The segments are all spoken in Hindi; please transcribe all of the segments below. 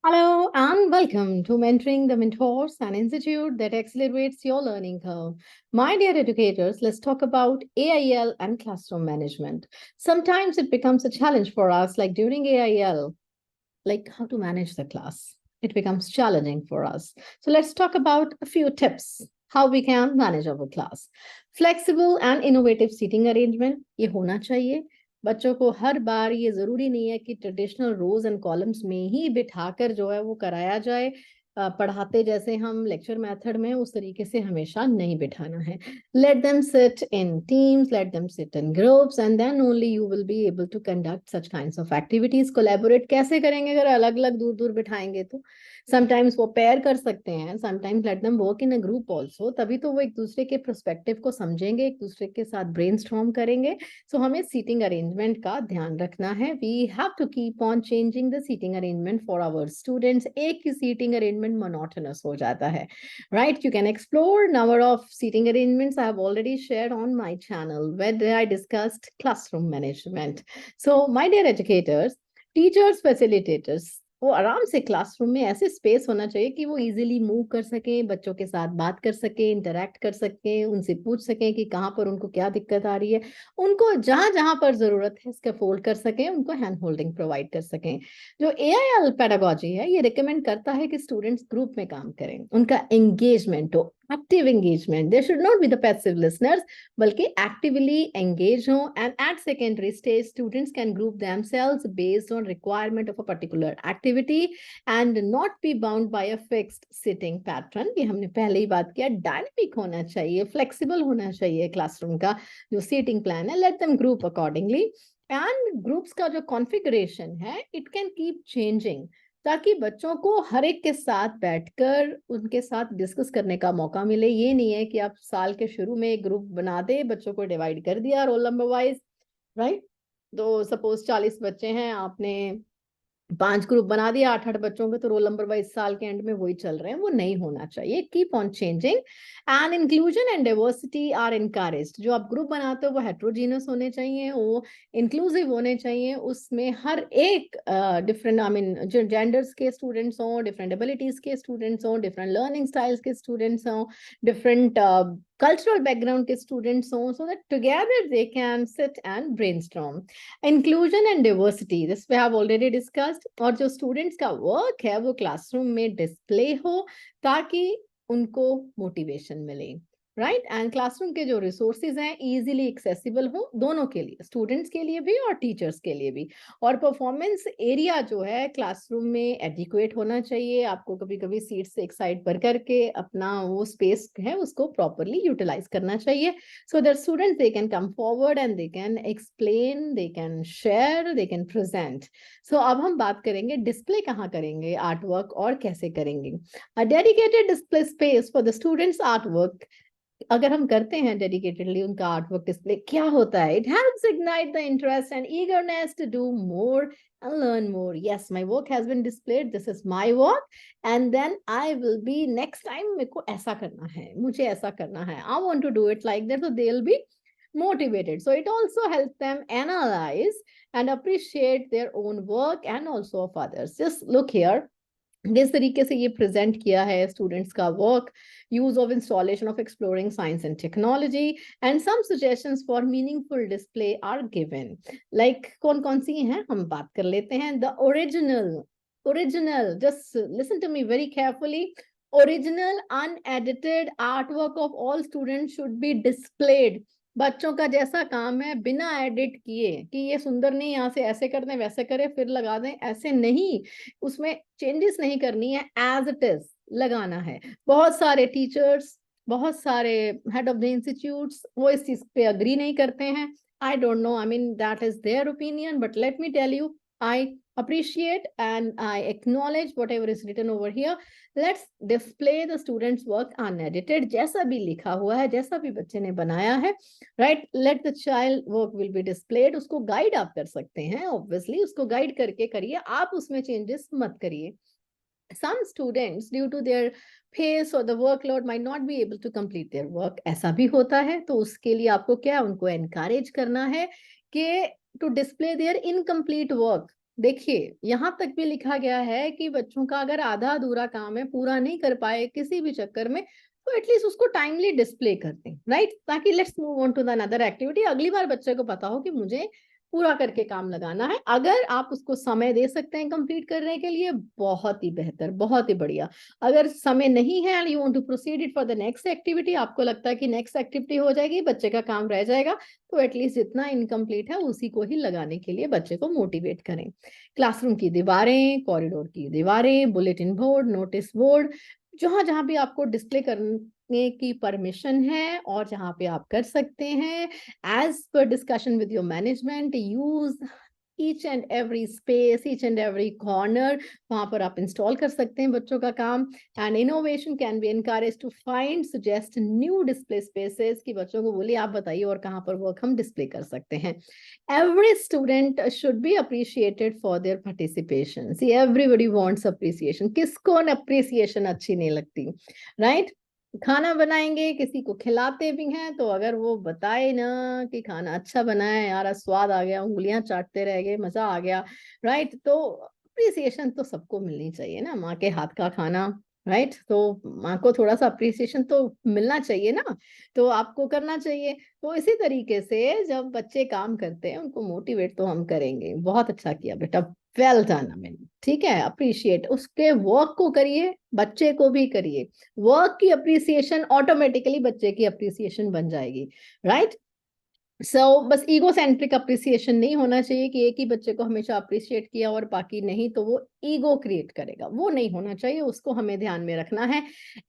Hello and welcome to Mentoring the Mentors, an institute that accelerates your learning curve. My dear educators, let's talk about AIL and classroom management. Sometimes it becomes a challenge for us, like during AIL, like how to manage the class. It becomes challenging for us. So let's talk about a few tips how we can manage our class. Flexible and innovative seating arrangement ये होना चाहिए. बच्चों को हर बार ये जरूरी नहीं है कि ट्रेडिशनल रोज एंड कॉलम्स में ही बिठाकर जो है वो कराया जाए. पढ़ाते जैसे हम लेक्चर मेथड में उस तरीके से हमेशा नहीं बिठाना है. Let them sit in teams, let them sit in groups, and then only you will be able to conduct such kinds of activities. Collaborate कैसे करेंगे अगर अलग अलग दूर दूर बिठाएंगे तो. Sometimes वो पेयर कर सकते हैं, sometimes let them work in a group also. तभी तो वो एक दूसरे के perspective को समझेंगे, एक दूसरे के साथ brainstorm करेंगे. So हमें seating arrangement का ध्यान रखना है. We have to keep on changing the seating arrangement for our students. एक ही seating arrangement monotonous हो जाता है. Right, you can explore number of seating arrangements I have already shared on my channel where I discussed classroom management. So my dear educators, teachers, facilitators, वो आराम से क्लासरूम में ऐसे स्पेस होना चाहिए कि वो इजीली मूव कर सके, बच्चों के साथ बात कर सके, इंटरेक्ट कर सके, उनसे पूछ सकें कि कहाँ पर उनको क्या दिक्कत आ रही है, उनको जहां जहां पर जरूरत है इसका फोल्ड कर सकें, उनको हैंड होल्डिंग प्रोवाइड कर सकें. जो एआईएल पेडागोजी है ये रिकमेंड करता है कि स्टूडेंट्स ग्रुप में काम करें, उनका एंगेजमेंट हो, active engagement. They should not be the passive listeners, बल्कि एक्टिवली एंगेज हो. And at secondary stage students can group themselves based on requirement of a particular activity and not be bound by a fixed sitting pattern. ये हमने पहले ही बात किया. डायनामिक होना चाहिए, फ्लेक्सिबल होना चाहिए क्लासरूम का जो सीटिंग प्लान है. Let them group accordingly. And groups का जो कॉन्फ़िगरेशन है इट कैन कीप चेंजिंग, ताकि बच्चों को हर एक के साथ बैठकर उनके साथ डिस्कस करने का मौका मिले. ये नहीं है कि आप साल के शुरू में एक ग्रुप बना दे, बच्चों को डिवाइड कर दिया रोल नंबर वाइज, राइट. तो सपोज 40 बच्चे हैं, आपने 5 ग्रुप बना दिया 8-8 बच्चों के, तो रोल नंबर वाइज साल के एंड में वही चल रहे हैं. वो नहीं होना चाहिए. Keep on changing. And inclusion and diversity are encouraged. जो आप ग्रुप बनाते हो वो हेट्रोजीनियस होने चाहिए, वो इंक्लूसिव होने चाहिए. उसमें हर एक डिफरेंट आई मीन जो जेंडर्स के स्टूडेंट्स हों, डिफरेंट एबिलिटीज के स्टूडेंट्स हों, डिफरेंट लर्निंग स्टाइल्स के स्टूडेंट्स हों, डिफरेंट cultural background के students हों, so that together they can sit and brainstorm. Inclusion and diversity this we have already discussed. और जो स्टूडेंट्स का वर्क है वो क्लासरूम में डिस्प्ले हो ताकि उनको मोटिवेशन मिले, राइट. एंड क्लासरूम के जो रिसोर्सेज हैं इजीली एक्सेसिबल हो दोनों के लिए, स्टूडेंट्स के लिए भी और टीचर्स के लिए भी. और परफॉर्मेंस एरिया जो है क्लासरूम में एडिक्वेट होना चाहिए. आपको कभी कभी सीट से एक साइड पर करके अपना वो स्पेस है उसको प्रॉपरली यूटिलाइज करना चाहिए, so that students they can come forward and they can explain, they can share, they can present. So अब हम बात करेंगे डिस्प्ले कहाँ करेंगे आर्ट वर्क और कैसे करेंगे. A dedicated display space for the students artwork, अगर हम करते हैं डेडिकेटेडली उनका आर्टवर्क डिस्प्ले, क्या होता है, it helps ignite the interest and eagerness to do more and learn more. Yes, my work has been displayed, this is my work, and then I will be next time मेरे को ऐसा करना है, मुझे ऐसा करना है, I want to do it like that, so they'll be motivated. So it also helps them analyze and appreciate their own work and also of others. Just look here, जिस तरीके से ये प्रेजेंट किया है स्टूडेंट्स का work, use of installation of exploring science and technology and some suggestions for meaningful display are given. Like कौन कौन सी हैं हम बात कर लेते हैं. The original just listen to me very carefully. Original unedited artwork of all students should be displayed. बच्चों का जैसा काम है बिना एडिट किए कि ये सुंदर नहीं, यहाँ से ऐसे कर दें वैसे करें फिर लगा दें, ऐसे नहीं. उसमें चेंजेस नहीं करनी है, एज इट इज लगाना है. बहुत सारे टीचर्स, बहुत सारे हेड ऑफ द इंस्टीट्यूट्स वो इस चीज पे अग्री नहीं करते हैं. I don't know, I mean that is their opinion, but let me tell you, I appreciate and I acknowledge whatever is written over here. Let's display the students' work unedited. जैसा भी लिखा हुआ है, जैसा भी बच्चे ने बनाया है, right? Let the child work will be displayed. उसको गाइड आप कर सकते हैं, obviously उसको गाइड करके करिए, आप उसमें चेंजेस मत करिए. Some students due to their pace or the workload might not be able to complete their work. ऐसा भी होता है, तो उसके लिए आपको क्या उनको encourage करना है कि to display their incomplete work. देखिए, यहाँ तक भी लिखा गया है कि बच्चों का अगर आधा अधूरा काम है, पूरा नहीं कर पाए किसी भी चक्कर में, तो एटलीस्ट उसको टाइमली डिस्प्ले कर दें, राइट? ताकि let's move on to the another activity. अगली बार बच्चे को पता हो कि मुझे पूरा करके काम लगाना है। अगर आप उसको समय दे सकते हैं कंप्लीट करने के लिए, बहुत ही बेहतर, बहुत ही बढ़िया। अगर समय नहीं है and you want to proceed it for the next activity, आपको लगता है कि नेक्स्ट एक्टिविटी हो जाएगी, बच्चे का काम रह जाएगा, तो एटलीस्ट जितना इनकम्प्लीट है उसी को ही लगाने के लिए बच्चे को मोटिवेट करें। क्लासरूम की दीवारें, कॉरिडोर की दीवारें, बुलेटिन बोर्ड, नोटिस बोर्ड, जहां जहां भी आपको डिस्प्ले करने की परमिशन है और जहां पे आप कर सकते हैं, as per discussion with your management, use each and every space, each and every corner, वहां पर आप इंस्टॉल कर सकते हैं बच्चों का काम। And innovation can be encourage to find suggest new display spaces, कि बच्चों को बोलिए आप बताइए और कहाँ पर वर्क हम डिस्प्ले कर सकते हैं। Every student should be appreciated for their participation. See, everybody wants appreciation. किसको न appreciation अच्छी नहीं लगती, right? खाना बनाएंगे, किसी को खिलाते भी हैं, तो अगर वो बताए ना कि खाना अच्छा बना है यार, आज स्वाद आ गया, उंगलियां चाटते रह गए, मजा आ गया, राइट? तो अप्रिसिएशन तो सबको मिलनी चाहिए ना, माँ के हाथ का खाना, राइट? तो माँ को थोड़ा सा अप्रिसिएशन तो मिलना चाहिए ना, तो आपको करना चाहिए। तो इसी तरीके से जब बच्चे काम करते हैं, उनको मोटिवेट तो हम करेंगे, बहुत अच्छा किया बेटा, वेल डन अमिन, ठीक है, अप्रिशिएट, उसके वर्क को करिए, बच्चे को भी करिए। वर्क की अप्रिसिएशन ऑटोमेटिकली बच्चे की अप्रिसिएशन बन जाएगी, राइट? बस ईगो सेंट्रिक अप्रिसिएशन नहीं होना चाहिए कि एक ही बच्चे को हमेशा अप्रिशिएट किया और बाकी नहीं, तो वो ईगो क्रिएट करेगा, वो नहीं होना चाहिए, उसको हमें ध्यान में रखना है।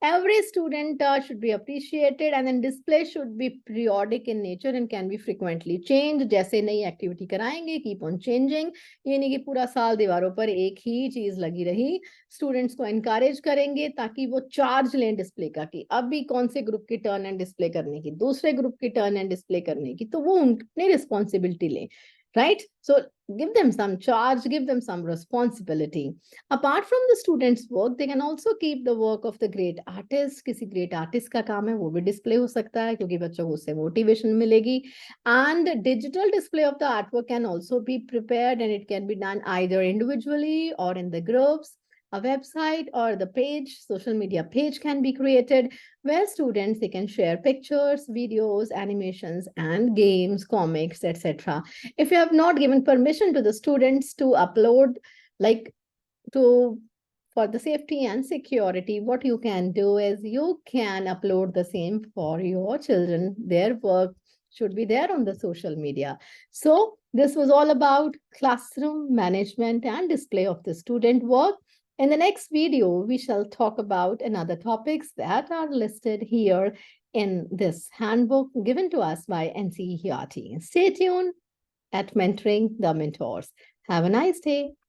Every student should be appreciated and then display should be periodic in nature and can be frequently change. जैसे नई एक्टिविटी कराएंगे, कीप ऑन चेंजिंग, ये नहीं कि पूरा साल दीवारों पर एक ही चीज लगी रही। स्टूडेंट्स को एनकरेज करेंगे ताकि वो चार्ज लें डिस्प्ले का, कि अभी कौन से ग्रुप की टर्न है डिस्प्ले करने की, दूसरे ग्रुप की टर्न है डिस्प्ले करने की, तो वो उनकी रिस्पॉन्सिबिलिटी लें, right? So give them some charge, give them some responsibility. Apart from the students work, they can also keep the work of the great artist. किसी great artist का काम है वो भी डिस्प्ले हो सकता है, क्योंकि बच्चों को उससे मोटिवेशन मिलेगी। And digital display of the artwork can also be prepared and it can be done either individually or in the groups. A website or the page, social media page can be created where students, they can share pictures, videos, animations, and games, comics, etc. If you have not given permission to the students to upload, like to for the safety and security, what you can do is you can upload the same for your children. Their work should be there on the social media. So this was all about classroom management and display of the student work. In the next video, we shall talk about another topics that are listed here in this handbook given to us by NCERT. Stay tuned at Mentoring the Mentors. Have a nice day.